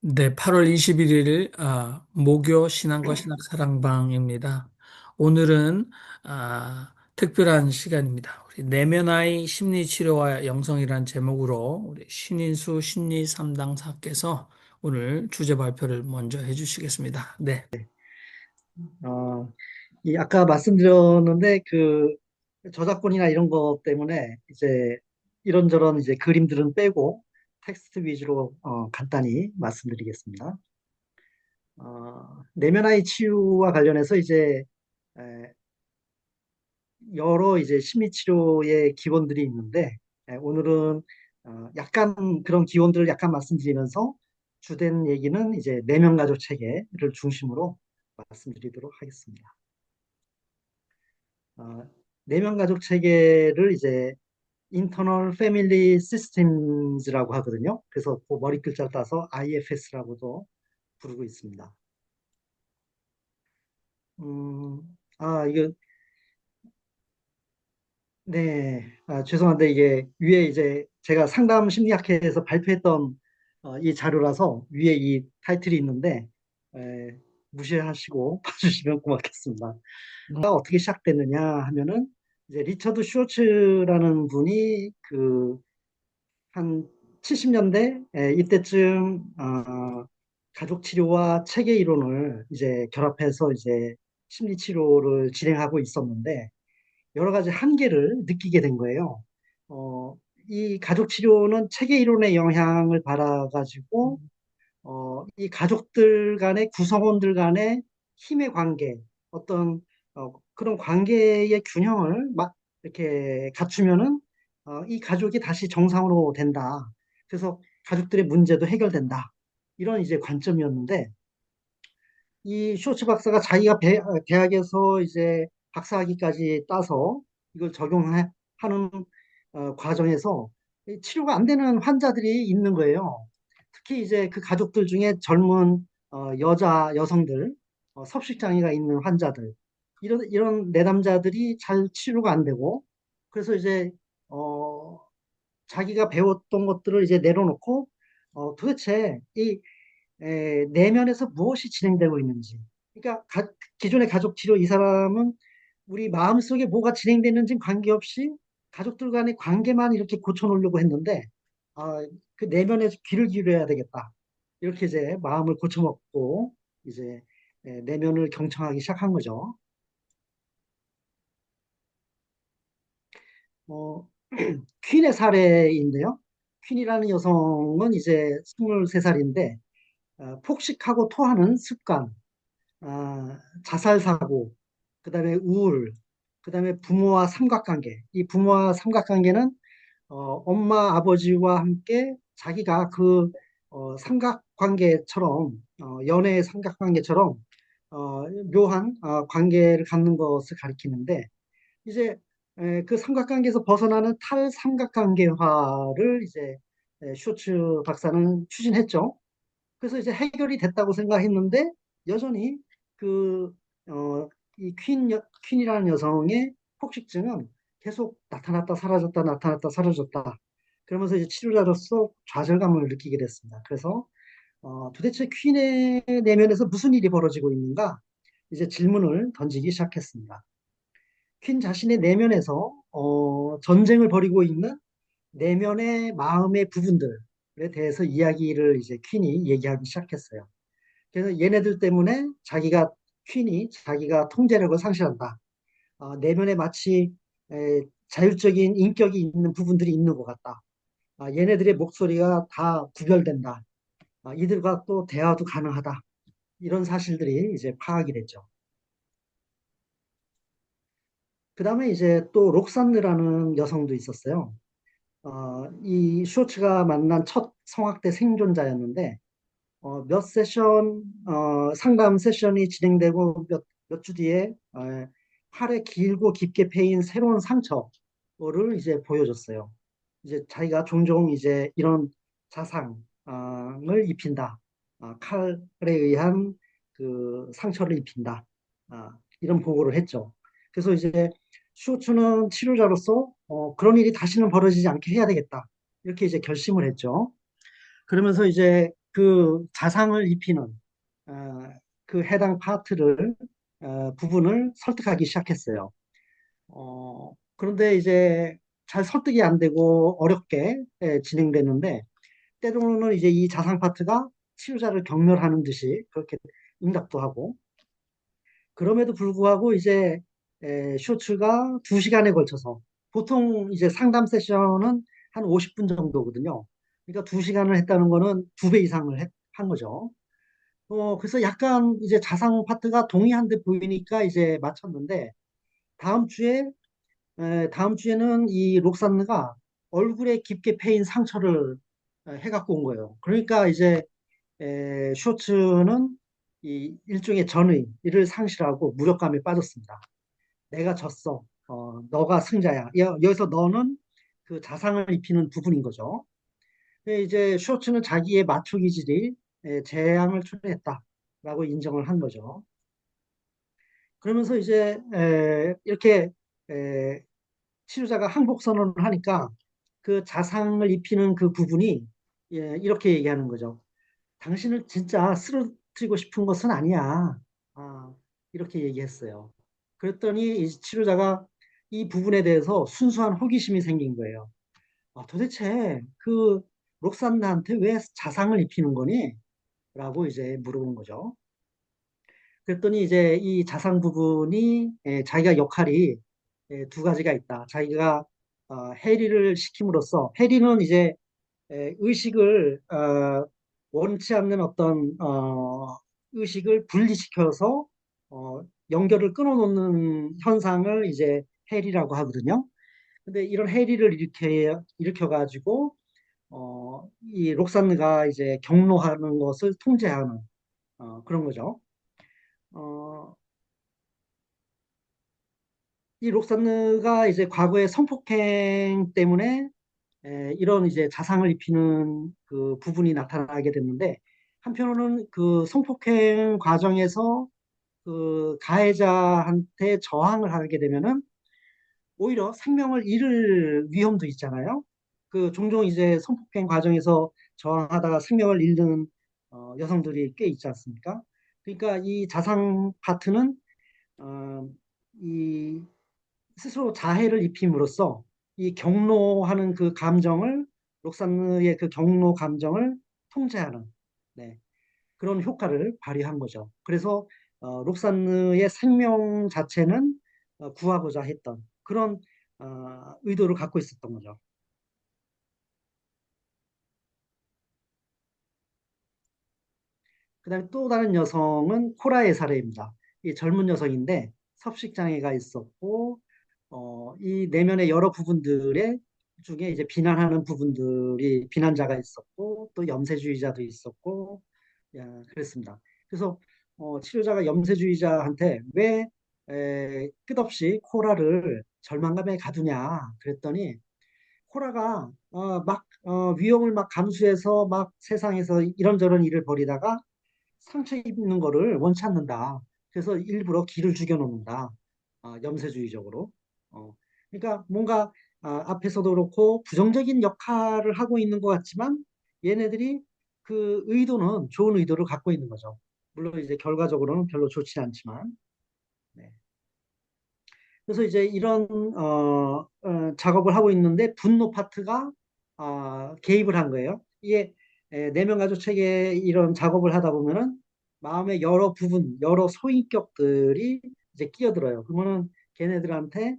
네, 8월 21일 목요 신앙과 신학 사랑방입니다. 오늘은 특별한 시간입니다. 우리 내면의 심리 치료와 영성이란 제목으로 우리 신인수 심리 상담사께서 오늘 주제 발표를 먼저 해주시겠습니다. 네. 어, 아까 말씀드렸는데 저작권이나 이런 것 때문에 이제 이런저런 이제 그림들은 빼고 텍스트 위주로 간단히 말씀드리겠습니다. 내면의 치유와 관련해서 이제 에, 여러 이제 심리치료의 기본들이 있는데 오늘은 약간 그런 기본들을 약간 말씀드리면서 주된 얘기는 이제 내면 가족 체계를 중심으로 말씀드리도록 하겠습니다. 어, 내면 가족 체계를 이제 Internal Family Systems라고 하거든요. 그래서 그 머리 글자 따서 IFS라고도 부르고 있습니다. 이거, 네, 죄송한데 이게 위에 이제 제가 상담 심리학회에서 발표했던 이 자료라서 위에 이 타이틀이 있는데, 에, 무시하시고 봐주시면 고맙겠습니다. 어떻게 시작됐느냐 하면은 이제 리처드 쇼츠라는 분이 한 70년대 이때쯤 가족 치료와 체계 이론을 이제 결합해서 이제 심리 치료를 진행하고 있었는데 여러 가지 한계를 느끼게 된 거예요. 어, 이 가족 치료는 체계 이론의 영향을 받아가지고 이 가족들 간의 구성원들 간의 힘의 관계, 어떤 그런 관계의 균형을 막 이렇게 갖추면은 이 가족이 다시 정상으로 된다. 그래서 가족들의 문제도 해결된다. 이런 이제 관점이었는데 이 쇼츠 박사가 자기가 대학에서 이제 박사학위까지 따서 이걸 적용하는 과정에서 이 치료가 안 되는 환자들이 있는 거예요. 특히 이제 그 가족들 중에 젊은 여성들, 섭식장애가 있는 환자들, 이런 내담자들이 잘 치료가 안 되고, 그래서 이제, 자기가 배웠던 것들을 이제 내려놓고, 도대체 내면에서 무엇이 진행되고 있는지. 그러니까 기존의 가족 치료 이 사람은 우리 마음속에 뭐가 진행되는지 관계없이 가족들 간의 관계만 이렇게 고쳐놓으려고 했는데, 아, 그 내면에서 귀를 기울여야 되겠다. 이렇게 이제 마음을 고쳐먹고 이제 내면을 경청하기 시작한 거죠. 어, 퀸의 사례인데요. 퀸이라는 여성은 이제 23살인데 폭식하고 토하는 습관, 자살 사고, 그다음에 우울, 그다음에 부모와 삼각관계. 이 부모와 삼각관계는 엄마 아버지와 함께 자기가 삼각관계처럼 연애의 삼각관계처럼 묘한 관계를 갖는 것을 가리키는데 이제 그 삼각관계에서 벗어나는 탈삼각관계화를 이제 쇼츠 박사는 추진했죠. 그래서 이제 해결이 됐다고 생각했는데 여전히 그, 어, 이 퀸이라는 여성의 폭식증은 계속 나타났다 사라졌다 나타났다 사라졌다. 그러면서 이제 치료자로서 좌절감을 느끼게 됐습니다. 그래서 도대체 퀸의 내면에서 무슨 일이 벌어지고 있는가? 이제 질문을 던지기 시작했습니다. 퀸 자신의 내면에서 전쟁을 벌이고 있는 내면의 마음의 부분들에 대해서 이야기를 이제 퀸이 얘기하기 시작했어요. 그래서 얘네들 때문에 퀸이 자기가 통제력을 상실한다. 내면에 마치 자율적인 인격이 있는 부분들이 있는 것 같다. 얘네들의 목소리가 다 구별된다. 이들과 또 대화도 가능하다. 이런 사실들이 이제 파악이 됐죠. 그 다음에 이제 또 록산느라는 여성도 있었어요. 이 쇼츠가 만난 첫 성악대 생존자였는데 상담 세션이 진행되고 몇 주 뒤에 팔에 길고 깊게 패인 새로운 상처를 이제 보여줬어요. 이제 자기가 종종 이제 이런 자상을 입힌다. 칼에 의한 그 상처를 입힌다. 이런 보고를 했죠. 그래서 이제 슈츠는 치료자로서 그런 일이 다시는 벌어지지 않게 해야 되겠다. 이렇게 이제 결심을 했죠. 그러면서 이제 그 자상을 입히는 어, 그 해당 파트를 부분을 설득하기 시작했어요. 그런데 이제 잘 설득이 안 되고 어렵게 진행됐는데 때로는 이제 이 자상 파트가 치료자를 경멸하는 듯이 그렇게 응답도 하고 그럼에도 불구하고 이제 쇼츠가 2시간에 걸쳐서 보통 이제 상담 세션은 한 50분 정도거든요. 그러니까 2시간을 했다는 거는 2배 이상을 한 거죠. 그래서 약간 이제 자상 파트가 동의한 듯 보이니까 이제 맞췄는데 다음 주에 다음 주에는 이 록산느가 얼굴에 깊게 패인 상처를 해갖고 온 거예요. 그러니까 이제 쇼츠는 이 일종의 전의, 이를 상실하고 무력감에 빠졌습니다. 내가 졌어. 너가 승자야. 여기서 너는 그 자상을 입히는 부분인 거죠. 이제 쇼츠는 자기의 마초 기질이 재앙을 초래했다라고 인정을 한 거죠. 그러면서 이제 이렇게 에, 치료자가 항복 선언을 하니까 그 자상을 입히는 그 부분이 이렇게 얘기하는 거죠. 당신을 진짜 쓰러뜨리고 싶은 것은 아니야. 아, 이렇게 얘기했어요. 그랬더니 이 치료자가 이 부분에 대해서 순수한 호기심이 생긴 거예요. 도대체 그 록산나한테 왜 자상을 입히는 거니? 라고 이제 물어본 거죠. 그랬더니 이제 이 자상 부분이 자기가 역할이 2가지가 있다. 자기가 해리를 시킴으로써 해리는 이제 의식을 원치 않는 어떤 의식을 분리시켜서 연결을 끊어놓는 현상을 이제 해리라고 하거든요. 근데 이런 해리를 일으켜 가지고 이 록산느가 이제 경로하는 것을 통제하는 그런 거죠. 어, 이 록산느가 이제 과거의 성폭행 때문에 이런 이제 자상을 입히는 그 부분이 나타나게 됐는데 한편으로는 그 성폭행 과정에서 그 가해자한테 저항을 하게 되면은 오히려 생명을 잃을 위험도 있잖아요. 그 종종 이제 성폭행 과정에서 저항하다가 생명을 잃는 여성들이 꽤 있지 않습니까? 그러니까 이 자상 파트는 어, 이 스스로 자해를 입힘으로써 이 경로하는 그 감정을 록산느의 그 경로 감정을 통제하는 네, 그런 효과를 발휘한 거죠. 그래서 록산느의 생명 자체는 구하고자 했던 그런 의도를 갖고 있었던 거죠. 그다음에 또 다른 여성은 코라의 사례입니다. 이 젊은 여성인데 섭식 장애가 있었고 이 내면의 여러 부분들의 중에 이제 비난하는 부분들이 비난자가 있었고 또 염세주의자도 있었고 그랬습니다. 그래서 치료자가 염세주의자한테 왜 끝없이 코라를 절망감에 가두냐 그랬더니 코라가 막 위험을 막 감수해서 막 세상에서 이런저런 일을 벌이다가 상처 입는 거를 원치 않는다. 그래서 일부러 기를 죽여놓는다. 염세주의적으로. 어, 그러니까 뭔가 앞에서도 그렇고 부정적인 역할을 하고 있는 것 같지만 얘네들이 그 의도는 좋은 의도를 갖고 있는 거죠. 물론 이제 결과적으로는 별로 좋지 않지만. 네. 그래서 이제 이런 작업을 하고 있는데 분노 파트가 개입을 한 거예요. 이게 내면 가족 체계 이런 작업을 하다 보면은 마음의 여러 부분, 여러 소인격들이 이제 끼어들어요. 그러면은 걔네들한테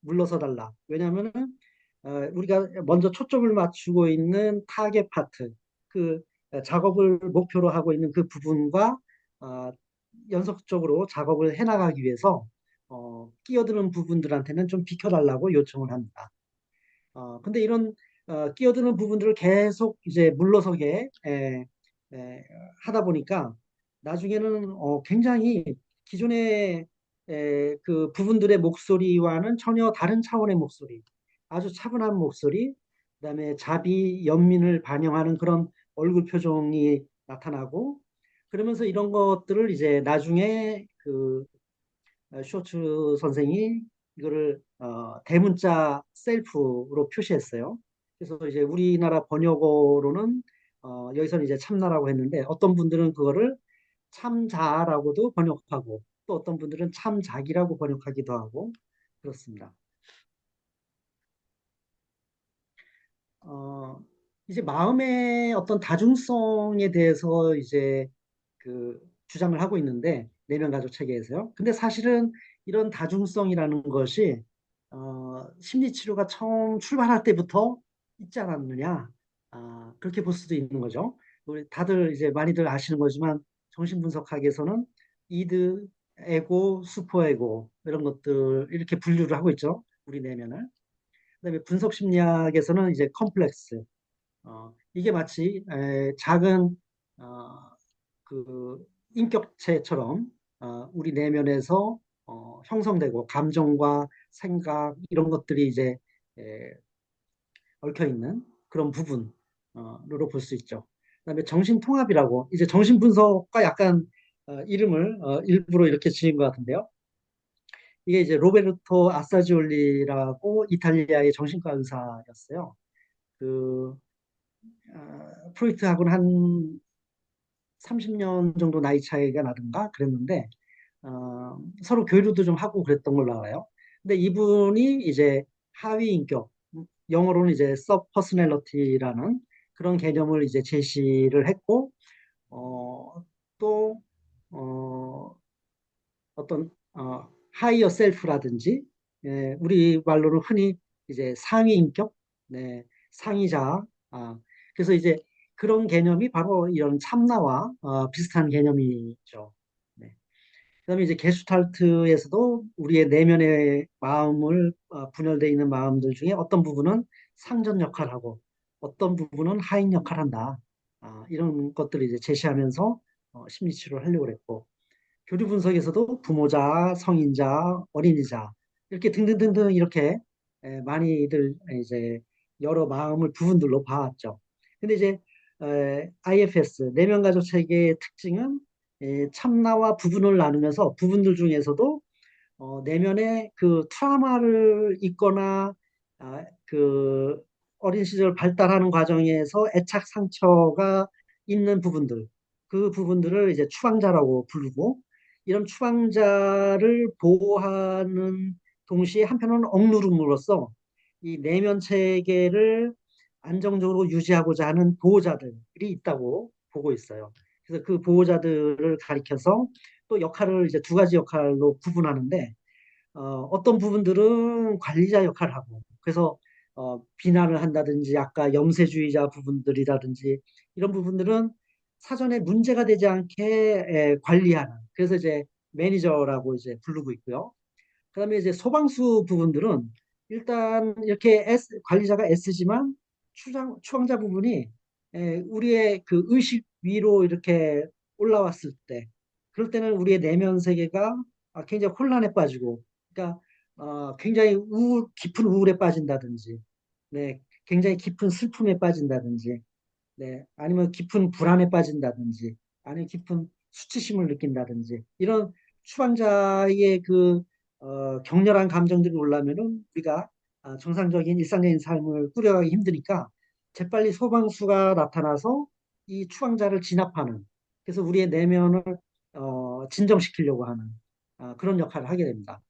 물러서 달라. 왜냐하면은 우리가 먼저 초점을 맞추고 있는 타겟 파트, 그 작업을 목표로 하고 있는 그 부분과 어, 연속적으로 작업을 해나가기 위해서 끼어드는 부분들한테는 좀 비켜달라고 요청을 합니다. 근데 이런 끼어드는 부분들을 계속 이제 물러서게 하다 보니까 나중에는 굉장히 기존의 그 부분들의 목소리와는 전혀 다른 차원의 목소리, 아주 차분한 목소리, 그다음에 자비, 연민을 반영하는 그런 얼굴 표정이 나타나고 그러면서 이런 것들을 이제 나중에 그 쇼츠 선생이 이거를 대문자 셀프로 표시했어요. 그래서 이제 우리나라 번역어로는 여기서는 이제 참나라고 했는데 어떤 분들은 그거를 참자라고도 번역하고 또 어떤 분들은 참자기라고 번역하기도 하고 그렇습니다. 어, 이제 마음의 어떤 다중성에 대해서 이제 그 주장을 하고 있는데 내면 가족 체계에서요. 근데 사실은 이런 다중성이라는 것이 심리 치료가 처음 출발할 때부터 있지 않았느냐. 그렇게 볼 수도 있는 거죠. 우리 다들 이제 많이들 아시는 거지만 정신분석학에서는 이드, 에고, 슈퍼에고 이런 것들 이렇게 분류를 하고 있죠. 우리 내면을. 그다음에 분석심리학에서는 이제 컴플렉스, 이게 마치 작은 어, 그 인격체처럼 우리 내면에서 형성되고 감정과 생각 이런 것들이 이제 에, 얽혀 있는 그런 부분으로 볼 수 있죠. 그다음에 정신통합이라고 이제 정신분석과 약간 이름을 일부러 이렇게 지은 것 같은데요. 이게 이제 로베르토 아사지올리라고 이탈리아의 정신과 의사였어요. 그 프로이트하고는 한 30년 정도 나이 차이가 나든가 그랬는데 서로 교류도 좀 하고 그랬던 걸로 알아요. 근데 이분이 이제 하위 인격, 영어로는 이제 서퍼스널리티라는 그런 개념을 이제 제시를 했고 또 어떤 하이어 셀프라든지 우리 말로는 흔히 이제 상위 인격, 네, 상위자. 그래서 이제 그런 개념이 바로 이런 참나와 비슷한 개념이죠. 네. 그다음에 이제 게슈탈트에서도 우리의 내면의 마음을 분열되어 있는 마음들 중에 어떤 부분은 상전 역할하고 어떤 부분은 하인 역할한다. 이런 것들을 이제 제시하면서 심리 치료를 하려고 그랬고 교류 분석에서도 부모자, 성인자, 어린이자 이렇게 등등등등 이렇게 많이들 이제 여러 마음을 부분들로 봐왔죠. 근데 이제 IFS 내면 가족 체계의 특징은 참나와 부분을 나누면서 부분들 중에서도 내면에 그 트라우마를 잊거나 그 어린 시절 발달하는 과정에서 애착 상처가 있는 부분들, 그 부분들을 이제 추방자라고 부르고 이런 추방자를 보호하는 동시에 한편으로는 억누름으로써 이 내면 체계를 안정적으로 유지하고자 하는 보호자들이 있다고 보고 있어요. 그래서 그 보호자들을 가리켜서 또 역할을 이제 두 가지 역할로 구분하는데 어떤 부분들은 관리자 역할을 하고 그래서 비난을 한다든지 아까 염세주의자 부분들이라든지 이런 부분들은 사전에 문제가 되지 않게 관리하는 그래서 이제 매니저라고 이제 부르고 있고요. 그다음에 이제 소방수 부분들은 일단 이렇게 관리자가 애쓰지만 추방자 부분이 우리의 그 의식 위로 이렇게 올라왔을 때 그럴 때는 우리의 내면 세계가 굉장히 혼란에 빠지고 그러니까 굉장히 깊은 우울에 빠진다든지 네, 굉장히 깊은 슬픔에 빠진다든지 네, 아니면 깊은 불안에 빠진다든지, 아니면 깊은 수치심을 느낀다든지, 이런 추방자의 그, 격렬한 감정들이 올라면은 우리가 정상적인 일상적인 삶을 꾸려가기 힘드니까 재빨리 소방수가 나타나서 이 추방자를 진압하는, 그래서 우리의 내면을 진정시키려고 하는 그런 역할을 하게 됩니다.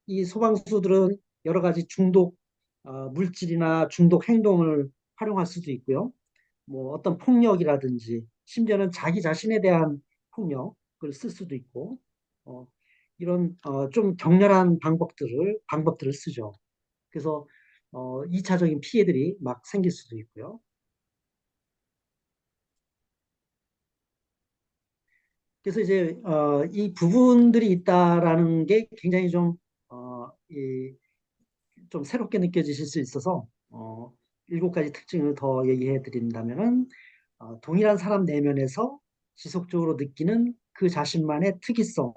이 소방수들은 여러 가지 중독 물질이나 중독 행동을 활용할 수도 있고요. 뭐 어떤 폭력이라든지 심지어는 자기 자신에 대한 폭력을 쓸 수도 있고 어, 이런 좀 격렬한 방법들을 쓰죠. 그래서 2차적인 피해들이 막 생길 수도 있고요. 그래서 이제 이 부분들이 있다라는 게 굉장히 좀 새롭게 느껴지실 수 있어서 일곱 가지 특징을 더 얘기해 드린다면은 동일한 사람 내면에서 지속적으로 느끼는 그 자신만의 특이성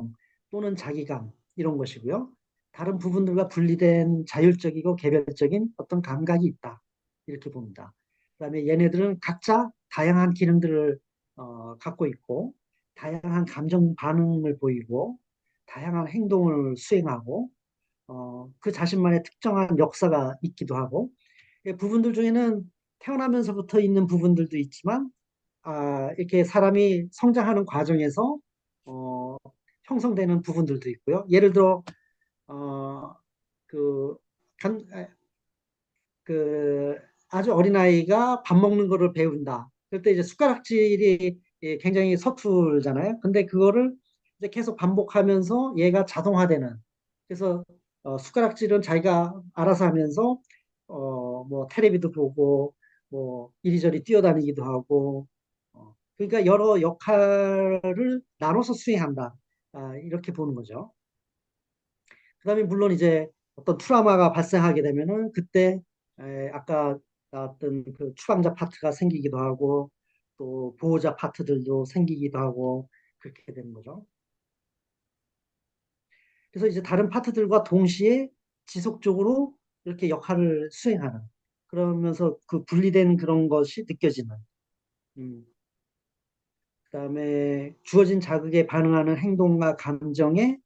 또는 자기감 이런 것이고요. 다른 부분들과 분리된 자율적이고 개별적인 어떤 감각이 있다. 이렇게 봅니다. 그다음에 얘네들은 각자 다양한 기능들을 갖고 있고 다양한 감정 반응을 보이고 다양한 행동을 수행하고 그 자신만의 특정한 역사가 있기도 하고 부분들 중에는 태어나면서부터 있는 부분들도 있지만, 이렇게 사람이 성장하는 과정에서 어, 형성되는 부분들도 있고요. 예를 들어 어, 그, 간- 그 아주 어린아이가 밥 먹는 거를 배운다. 그럴 때 이제 숟가락질이 굉장히 서툴잖아요. 근데 그거를 이제 계속 반복하면서 얘가 자동화되는. 그래서 숟가락질은 자기가 알아서 하면서 뭐 테레비도 보고 뭐 이리저리 뛰어다니기도 하고 그러니까 여러 역할을 나눠서 수행한다. 이렇게 보는 거죠. 그다음에 물론 이제 어떤 트라우마가 발생하게 되면은 그때 아까 나왔던 그 추방자 파트가 생기기도 하고 또 보호자 파트들도 생기기도 하고 그렇게 되는 거죠. 그래서 이제 다른 파트들과 동시에 지속적으로 이렇게 역할을 수행하는 그러면서 그 분리된 그런 것이 느껴지는 음, 그다음에 주어진 자극에 반응하는 행동과 감정에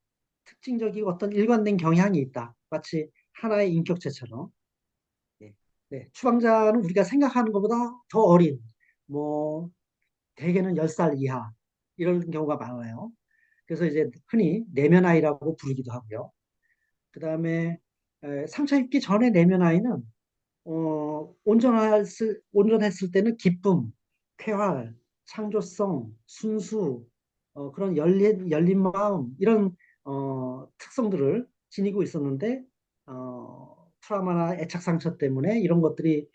특징적이고 어떤 일관된 경향이 있다. 마치 하나의 인격체처럼. 예. 네. 추방자는 우리가 생각하는 것보다 더 어린, 뭐, 대개는 10살 이하, 이런 경우가 많아요. 그래서 이제 흔히 내면아이라고 부르기도 하고요. 그 다음에 상처 입기 전에 내면아이는, 온전했을 때는 기쁨, 쾌활, 창조성, 순수, 그런 열린 마음, 이런, 특성들을 지니고 있었는데, 트라우마나 애착 상처 때문에 이런 것들이,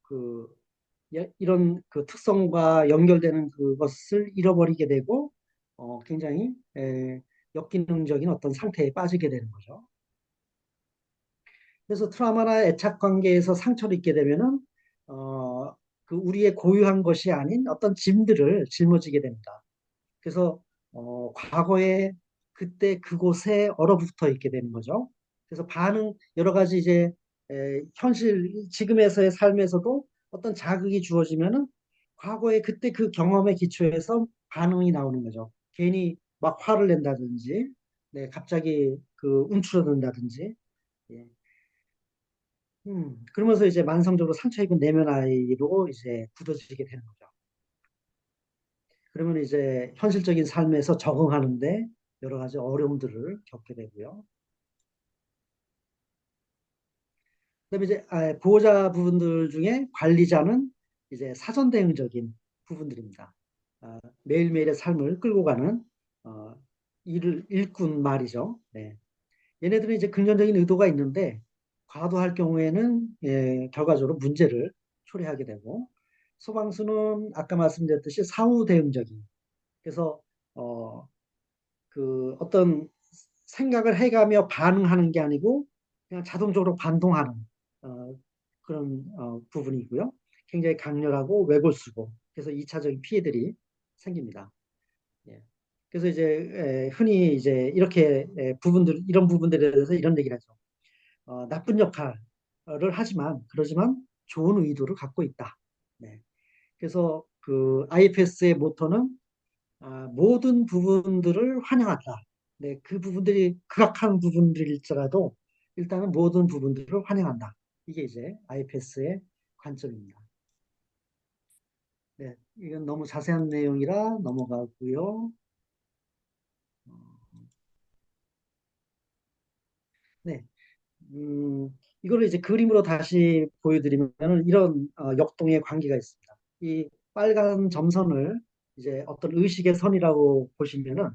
그, 이런 그 특성과 연결되는 그것을 잃어버리게 되고, 굉장히, 역기능적인 어떤 상태에 빠지게 되는 거죠. 그래서 트라우마나 애착 관계에서 상처를 입게 되면은 그 우리의 고유한 것이 아닌 어떤 짐들을 짊어지게 됩니다. 그래서 과거에 그때 그곳에 얼어붙어 있게 되는 거죠. 그래서 여러 가지 이제 현실 지금에서의 삶에서도 어떤 자극이 주어지면은 과거에 그때 그 경험에 기초해서 반응이 나오는 거죠. 괜히 막 화를 낸다든지, 네, 갑자기 그 움츠러든다든지, 예. 그러면서 이제 만성적으로 상처 입은 내면 아이로 이제 굳어지게 되는 거죠. 그러면 이제 현실적인 삶에서 적응하는데 여러 가지 어려움들을 겪게 되고요. 그다음에 이제 보호자 부분들 중에 관리자는 이제 사전 대응적인 부분들입니다. 매일매일의 삶을 끌고 가는 어, 일꾼 말이죠. 네. 얘네들은 이제 긍정적인 의도가 있는데 과도할 경우에는 결과적으로 문제를 초래하게 되고 소방수는 아까 말씀드렸듯이 사후 대응적인 그래서 어, 그 어떤 생각을 해가며 반응하는 게 아니고 그냥 자동적으로 반동하는 어, 그런 부분이고요. 굉장히 강렬하고 외골수고 그래서 2차적인 피해들이 생깁니다. 예. 그래서 이제 흔히 이제 이렇게 이런 부분들에 대해서 이런 얘기를 하죠. 나쁜 역할을 하지만 그러지만 좋은 의도를 갖고 있다. 네. 그래서 그 IFS의 모토는 모든 부분들을 환영한다. 네, 그 부분들이 극악한 부분들일지라도 일단은 모든 부분들을 환영한다. 이게 이제 IFS의 관점입니다. 네, 이건 너무 자세한 내용이라 넘어가고요. 네, 이거를 이제 그림으로 다시 보여드리면 이런 역동의 관계가 있습니다. 이 빨간 점선을 이제 어떤 의식의 선이라고 보시면은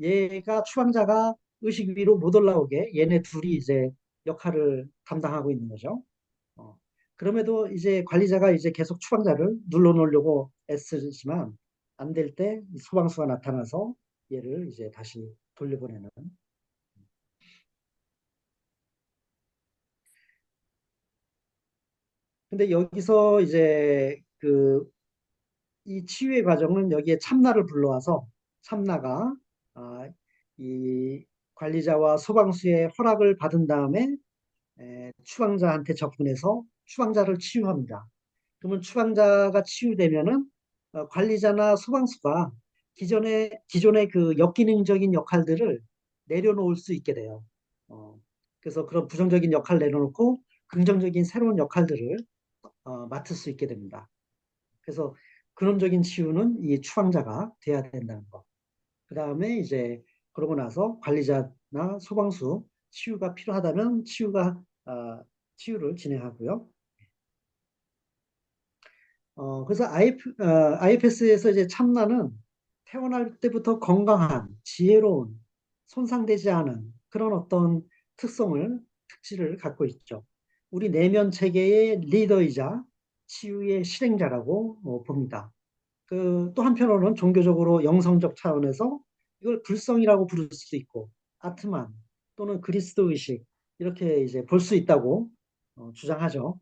얘가 추방자가 의식 위로 못 올라오게 얘네 둘이 이제 역할을 담당하고 있는 거죠. 어, 그럼에도 이제 관리자가 이제 계속 추방자를 눌러놓으려고 애쓰지만 안 될 때 소방수가 나타나서 얘를 이제 다시 돌려보내는. 근데 여기서 이제 그 이 치유의 과정은 여기에 참나를 불러와서 참나가 아, 이 관리자와 소방수의 허락을 받은 다음에 추방자한테 접근해서 추방자를 치유합니다. 그러면 추방자가 치유되면은 관리자나 소방수가 기존의 그 역기능적인 역할들을 내려놓을 수 있게 돼요. 어, 그래서 그런 부정적인 역할 내려놓고 긍정적인 새로운 역할들을 맡을 수 있게 됩니다. 그래서 근원적인 치유는 이 추방자가 돼야 된다는 거. 그 다음에 이제 그러고 나서 관리자나 소방수 치유가 필요하다면 치유를 진행하고요. 그래서 IFS에서 이제 참나는 태어날 때부터 건강한, 지혜로운, 손상되지 않은 그런 어떤 특질을 갖고 있죠. 우리 내면 체계의 리더이자 치유의 실행자라고 봅니다. 또 한편으로는 종교적으로 영성적 차원에서 이걸 불성이라고 부를 수도 있고, 아트만 또는 그리스도 의식 이렇게 이제 볼 수 있다고 주장하죠.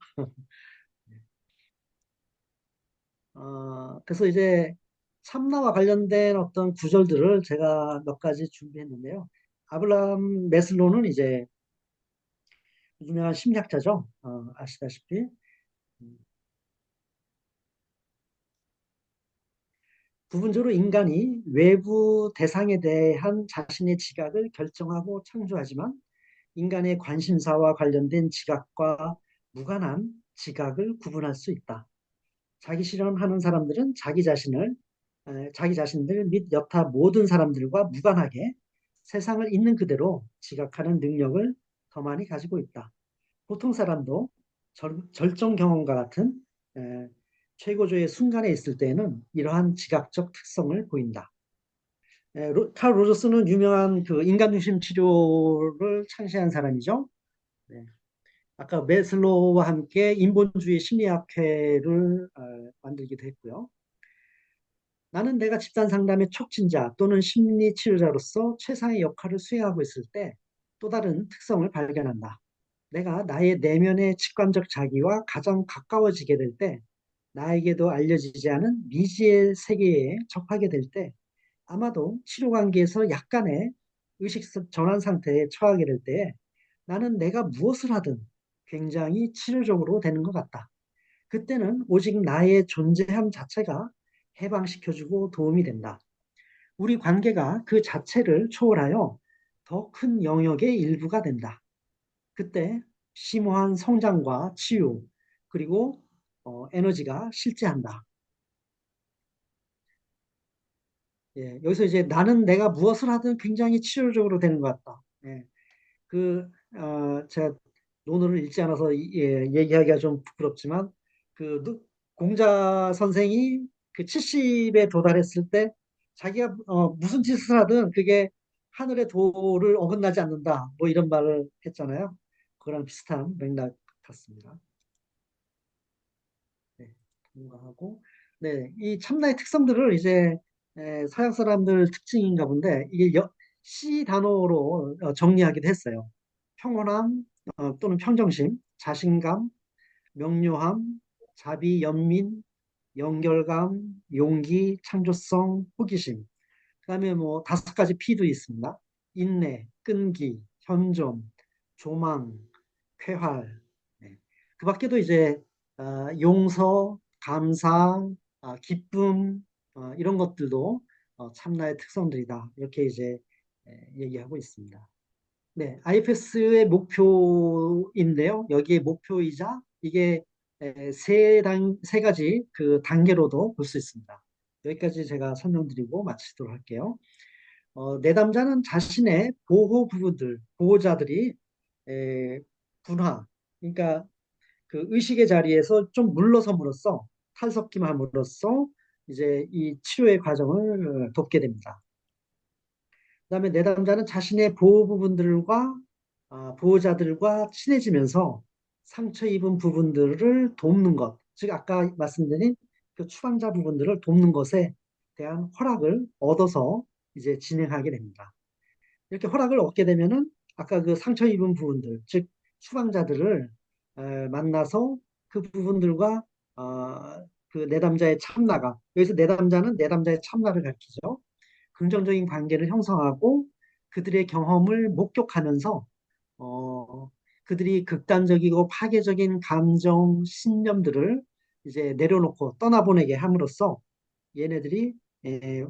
그래서 이제 참나와 관련된 어떤 구절들을 제가 몇 가지 준비했는데요. 아브라함 메슬로는 이제 유명한 심리학자죠. 아시다시피. 음, 부분적으로 인간이 외부 대상에 대한 자신의 지각을 결정하고 창조하지만 인간의 관심사와 관련된 지각과 무관한 지각을 구분할 수 있다. 자기 실현하는 사람들은 자기 자신들 및 여타 모든 사람들과 무관하게 세상을 있는 그대로 지각하는 능력을 더 많이 가지고 있다. 보통 사람도 절정 경험과 같은 에, 최고조의 순간에 있을 때에는 이러한 지각적 특성을 보인다. 칼 로저스는 유명한 그 인간중심 치료를 창시한 사람이죠. 네. 아까 메슬로우와 함께 인본주의 심리학회를 만들기도 했고요. 나는 내가 집단 상담의 촉진자 또는 심리 치료자로서 최상의 역할을 수행하고 있을 때 또 다른 특성을 발견한다. 내가 나의 내면의 직관적 자기와 가장 가까워지게 될 때, 나에게도 알려지지 않은 미지의 세계에 접하게 될 때, 아마도 치료 관계에서 약간의 의식 전환 상태에 처하게 될 때, 나는 내가 무엇을 하든 굉장히 치료적으로 되는 것 같다. 그때는 오직 나의 존재함 자체가 해방시켜주고 도움이 된다. 우리 관계가 그 자체를 초월하여 더 큰 영역의 일부가 된다. 그때 심오한 성장과 치유, 그리고 에너지가 실제한다. 예, 여기서 이제 나는 내가 무엇을 하든 굉장히 치료적으로 되는 것 같다. 예, 제가 논문을 읽지 않아서 얘기하기가 좀 부끄럽지만, 공자 선생이 그 70에 도달했을 때 자기가 무슨 짓을 하든 그게 하늘의 도를 어긋나지 않는다. 뭐 이런 말을 했잖아요. 그거랑 비슷한 맥락 같습니다. 네, 동감하고. 네, 이 참나의 특성들을 이제 서양 사람들 특징인가 본데 이게 C 단어로 정리하기도 했어요. 평온함 또는 평정심, 자신감, 명료함, 자비, 연민, 연결감, 용기, 창조성, 호기심. 그다음에 뭐 5가지 P도 있습니다. 인내, 끈기, 현존, 조망, 쾌활. 네. 그 밖에도 이제 용서, 감사, 기쁨 이런 것들도 참나의 특성들이다. 이렇게 이제 얘기하고 있습니다. 네, IFS의 목표인데요. 여기에 목표이자 이게 세 가지 그 단계로도 볼 수 있습니다. 여기까지 제가 설명드리고 마치도록 할게요. 내담자는 자신의 보호자들이 에, 분화, 그러니까 그 의식의 자리에서 좀 물러섬으로써 탈석김함으로써 이제 이 치료의 과정을 돕게 됩니다. 그다음에 내담자는 자신의 보호자들과 친해지면서 상처 입은 부분들을 돕는 것, 즉 아까 말씀드린 그 추방자 부분들을 돕는 것에 대한 허락을 얻어서 이제 진행하게 됩니다. 이렇게 허락을 얻게 되면은 아까 그 상처 입은 부분들, 즉 추방자들을 만나서 그 부분들과 그 내담자의 참나가, 여기서 내담자는 내담자의 참나를 가리키죠. 긍정적인 관계를 형성하고 그들의 경험을 목격하면서 어, 그들이 극단적이고 파괴적인 감정, 신념들을 이제 내려놓고 떠나보내게 함으로써 얘네들이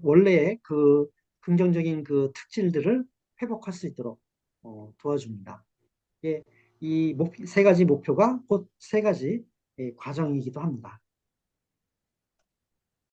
원래의 그 긍정적인 그 특질들을 회복할 수 있도록 도와줍니다. 예, 이 세 가지 목표가 곧 세 가지 과정이기도 합니다.